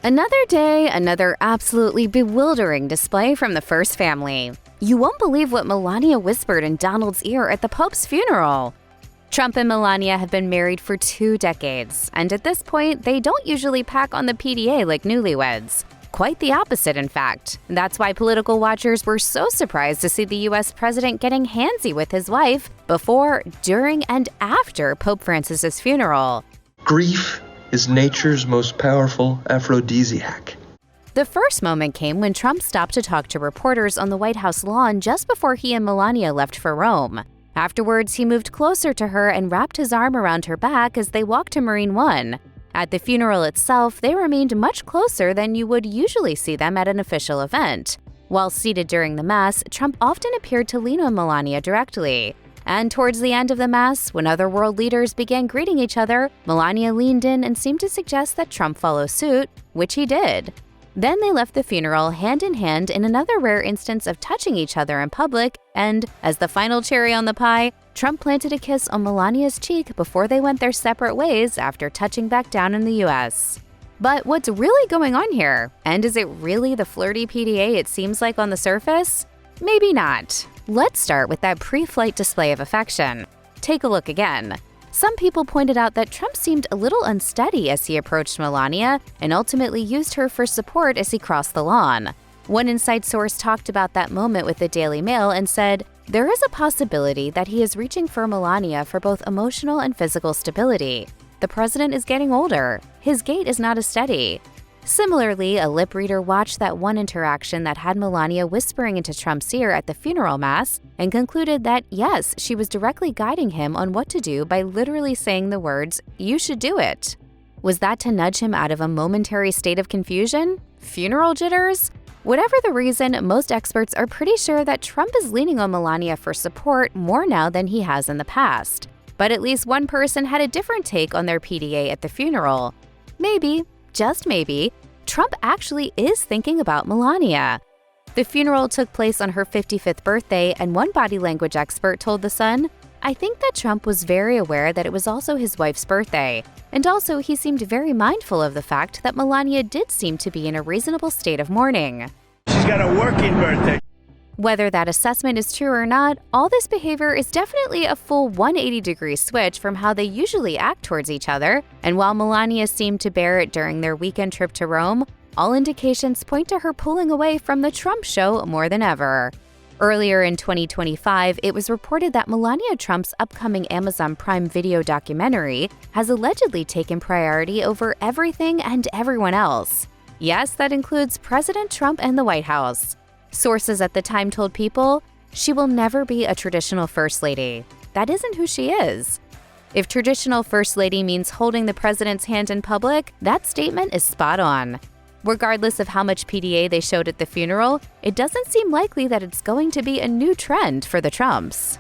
Another day, another absolutely bewildering display from the first family. You won't believe what Melania whispered in Donald's ear at the Pope's funeral. Trump and Melania have been married for 2 decades, and at this point, they don't usually pack on the PDA like newlyweds. Quite the opposite, in fact. That's why political watchers were so surprised to see the U.S. president getting handsy with his wife before, during, and after Pope Francis's funeral. Grief is nature's most powerful aphrodisiac. The first moment came when Trump stopped to talk to reporters on the White House lawn just before he and Melania left for Rome. Afterwards, he moved closer to her and wrapped his arm around her back as they walked to Marine One. At the funeral itself, they remained much closer than you would usually see them at an official event. While seated during the Mass, Trump often appeared to lean on Melania directly. And towards the end of the Mass, when other world leaders began greeting each other, Melania leaned in and seemed to suggest that Trump follow suit, which he did. Then they left the funeral hand in hand in another rare instance of touching each other in public, and, as the final cherry on the pie, Trump planted a kiss on Melania's cheek before they went their separate ways after touching back down in the US. But what's really going on here? And is it really the flirty PDA it seems like on the surface? Maybe not. Let's start with that pre-flight display of affection. Take a look again. Some people pointed out that Trump seemed a little unsteady as he approached Melania and ultimately used her for support as he crossed the lawn. One inside source talked about that moment with the Daily Mail and said, "There is a possibility that he is reaching for Melania for both emotional and physical stability. The president is getting older. His gait is not as steady." Similarly, a lip reader watched that one interaction that had Melania whispering into Trump's ear at the funeral mass and concluded that, yes, she was directly guiding him on what to do by literally saying the words, "You should do it." Was that to nudge him out of a momentary state of confusion? Funeral jitters? Whatever the reason, most experts are pretty sure that Trump is leaning on Melania for support more now than he has in the past. But at least one person had a different take on their PDA at the funeral. Maybe, just maybe, Trump actually is thinking about Melania. The funeral took place on her 55th birthday, and one body language expert told The Sun, "I think that Trump was very aware that it was also his wife's birthday, and also he seemed very mindful of the fact that Melania did seem to be in a reasonable state of mourning." She's got a working birthday. Whether that assessment is true or not, all this behavior is definitely a full 180-degree switch from how they usually act towards each other, and while Melania seemed to bear it during their weekend trip to Rome, all indications point to her pulling away from the Trump show more than ever. Earlier in 2025, it was reported that Melania Trump's upcoming Amazon Prime Video documentary has allegedly taken priority over everything and everyone else. Yes, that includes President Trump and the White House. Sources at the time told People, "She will never be a traditional First Lady. That isn't who she is." If traditional First Lady means holding the president's hand in public, that statement is spot on. Regardless of how much PDA they showed at the funeral, it doesn't seem likely that it's going to be a new trend for the Trumps.